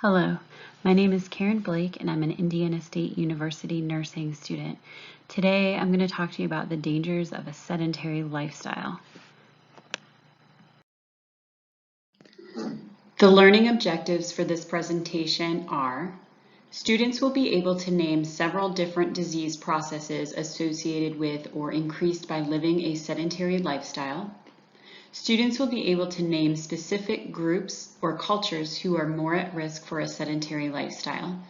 Hello, my name is Karen Blake and I'm an Indiana State University nursing student. Today I'm going to talk to you about the dangers of a sedentary lifestyle. The learning objectives for this presentation are: students will be able to name several different disease processes associated with or increased by living a sedentary lifestyle. Students will be able to name specific groups or cultures who are more at risk for a sedentary lifestyle.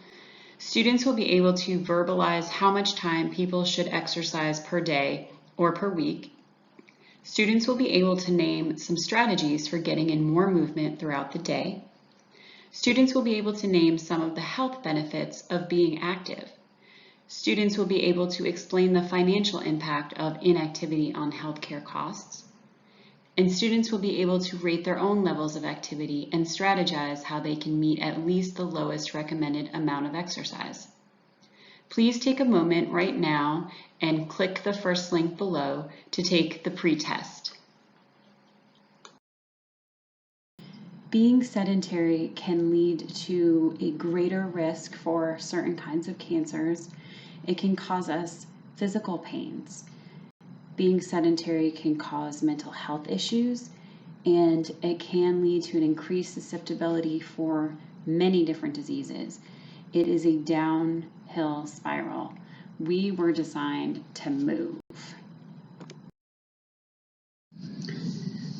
Students will be able to verbalize how much time people should exercise per day or per week. Students will be able to name some strategies for getting in more movement throughout the day. Students will be able to name some of the health benefits of being active. Students will be able to explain the financial impact of inactivity on healthcare costs. And students will be able to rate their own levels of activity and strategize how they can meet at least the lowest recommended amount of exercise. Please take a moment right now and click the first link below to take the pretest. Being sedentary can lead to a greater risk for certain kinds of cancers. It can cause us physical pains. Being sedentary can cause mental health issues, and it can lead to an increased susceptibility for many different diseases. It is a downhill spiral. We were designed to move.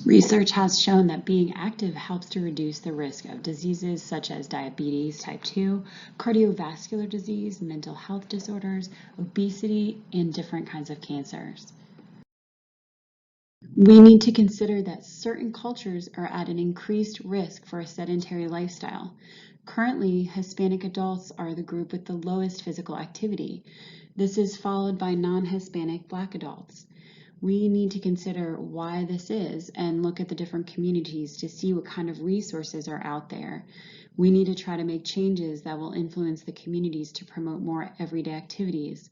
Research has shown that being active helps to reduce the risk of diseases such as diabetes type 2, cardiovascular disease, mental health disorders, obesity, and different kinds of cancers. We need to consider that certain cultures are at an increased risk for a sedentary lifestyle. Currently, Hispanic adults are the group with the lowest physical activity. This is followed by non-Hispanic Black adults. We need to consider why this is and look at the different communities to see what kind of resources are out there. We need to try to make changes that will influence the communities to promote more everyday activities.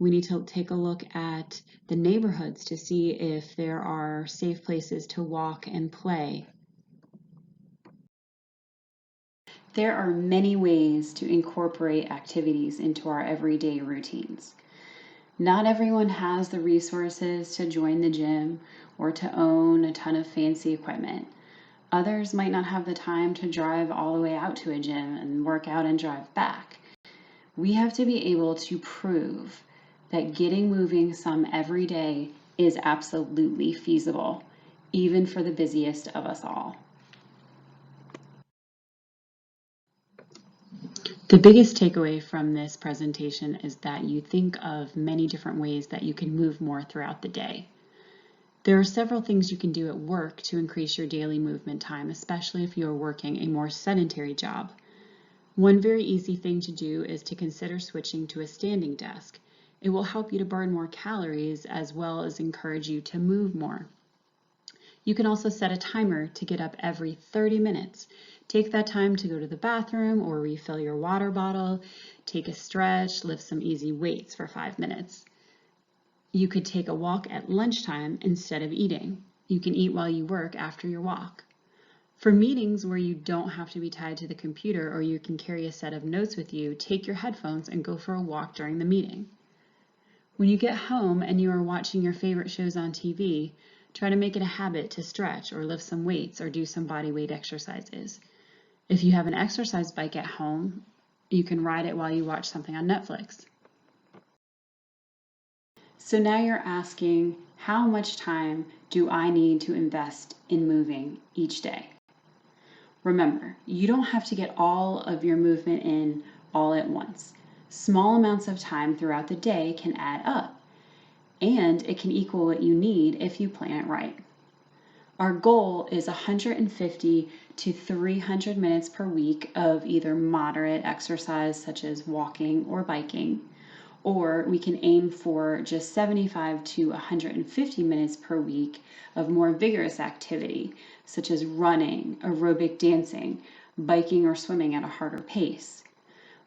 We need to take a look at the neighborhoods to see if there are safe places to walk and play. There are many ways to incorporate activities into our everyday routines. Not everyone has the resources to join the gym or to own a ton of fancy equipment. Others might not have the time to drive all the way out to a gym and work out and drive back. We have to be able to prove that getting moving some every day is absolutely feasible, even for the busiest of us all. The biggest takeaway from this presentation is that you think of many different ways that you can move more throughout the day. There are several things you can do at work to increase your daily movement time, especially if you are working a more sedentary job. One very easy thing to do is to consider switching to a standing desk. It will help you to burn more calories as well as encourage you to move more. You can also set a timer to get up every 30 minutes. Take that time to go to the bathroom or refill your water bottle, take a stretch, lift some easy weights for 5 minutes. You could take a walk at lunchtime instead of eating. You can eat while you work after your walk. For meetings where you don't have to be tied to the computer or you can carry a set of notes with you, take your headphones and go for a walk during the meeting. When you get home and you are watching your favorite shows on TV, try to make it a habit to stretch or lift some weights or do some body weight exercises. If you have an exercise bike at home, you can ride it while you watch something on Netflix. So now you're asking, how much time do I need to invest in moving each day? Remember, you don't have to get all of your movement in all at once. Small amounts of time throughout the day can add up, and it can equal what you need if you plan it right. Our goal is 150 to 300 minutes per week of either moderate exercise such as walking or biking, or we can aim for just 75 to 150 minutes per week of more vigorous activity such as running, aerobic dancing, biking or swimming at a harder pace.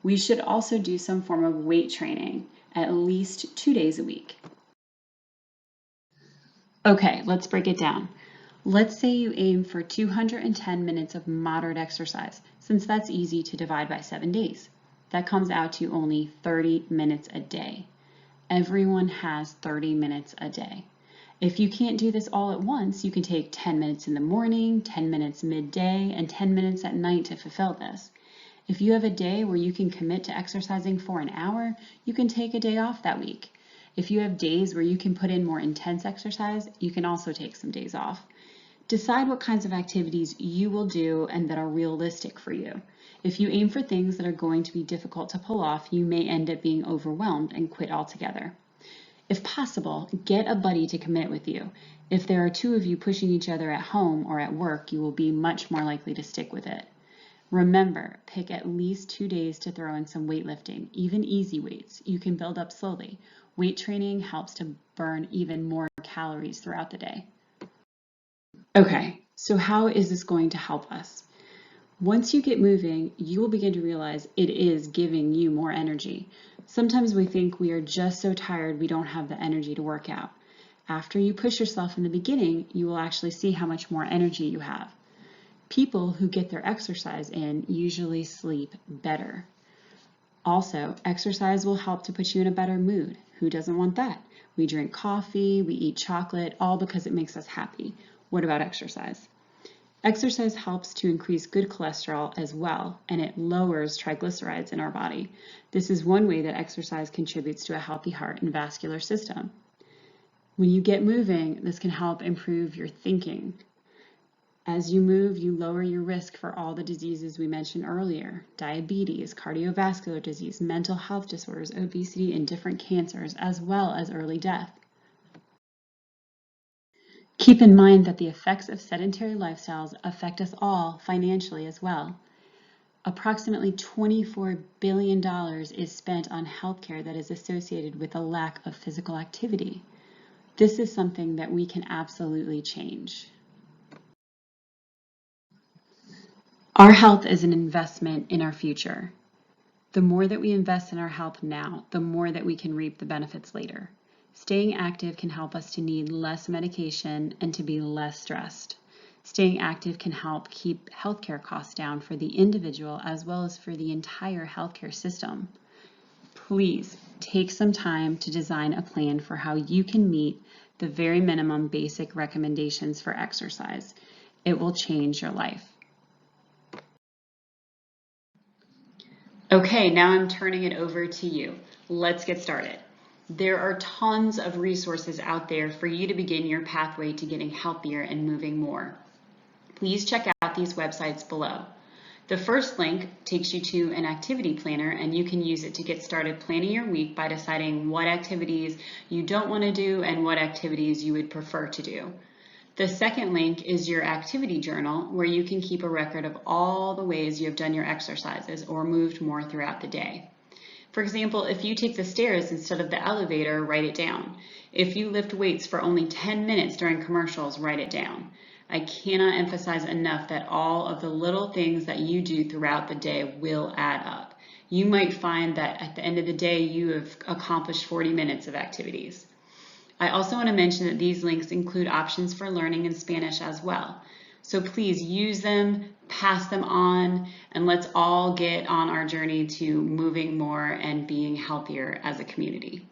We should also do some form of weight training at least 2 days a week. Okay, let's break it down. Let's say you aim for 210 minutes of moderate exercise, since that's easy to divide by 7 days. That comes out to only 30 minutes a day. Everyone has 30 minutes a day. If you can't do this all at once, you can take 10 minutes in the morning, 10 minutes midday, and 10 minutes at night to fulfill this. If you have a day where you can commit to exercising for an hour, you can take a day off that week. If you have days where you can put in more intense exercise, you can also take some days off. Decide what kinds of activities you will do and that are realistic for you. If you aim for things that are going to be difficult to pull off, you may end up being overwhelmed and quit altogether. If possible, get a buddy to commit with you. If there are two of you pushing each other at home or at work, you will be much more likely to stick with it. Remember, pick at least 2 days to throw in some weightlifting, even easy weights. You can build up slowly. Weight training helps to burn even more calories throughout the day. Okay, so how is this going to help us? Once you get moving, you will begin to realize it is giving you more energy. Sometimes we think we are just so tired we don't have the energy to work out. After you push yourself in the beginning, you will actually see how much more energy you have. People who get their exercise in usually sleep better. Also, exercise will help to put you in a better mood. Who doesn't want that? We drink coffee, we eat chocolate, all because it makes us happy. What about exercise? Exercise helps to increase good cholesterol as well, and it lowers triglycerides in our body. This is one way that exercise contributes to a healthy heart and vascular system. When you get moving, this can help improve your thinking. As you move, you lower your risk for all the diseases we mentioned earlier: diabetes, cardiovascular disease, mental health disorders, obesity, and different cancers, as well as early death. Keep in mind that the effects of sedentary lifestyles affect us all financially as well. Approximately $24 billion is spent on healthcare that is associated with a lack of physical activity. This is something that we can absolutely change. Our health is an investment in our future. The more that we invest in our health now, the more that we can reap the benefits later. Staying active can help us to need less medication and to be less stressed. Staying active can help keep healthcare costs down for the individual as well as for the entire healthcare system. Please take some time to design a plan for how you can meet the very minimum basic recommendations for exercise. It will change your life. Okay, now I'm turning it over to you. Let's get started. There are tons of resources out there for you to begin your pathway to getting healthier and moving more. Please check out these websites below. The first link takes you to an activity planner, and you can use it to get started planning your week by deciding what activities you don't want to do and what activities you would prefer to do. The second link is your activity journal, where you can keep a record of all the ways you have done your exercises or moved more throughout the day. For example, if you take the stairs instead of the elevator, write it down. If you lift weights for only 10 minutes during commercials, write it down. I cannot emphasize enough that all of the little things that you do throughout the day will add up. You might find that at the end of the day, you have accomplished 40 minutes of activities. I also want to mention that these links include options for learning in Spanish as well. So please use them, pass them on, and let's all get on our journey to moving more and being healthier as a community.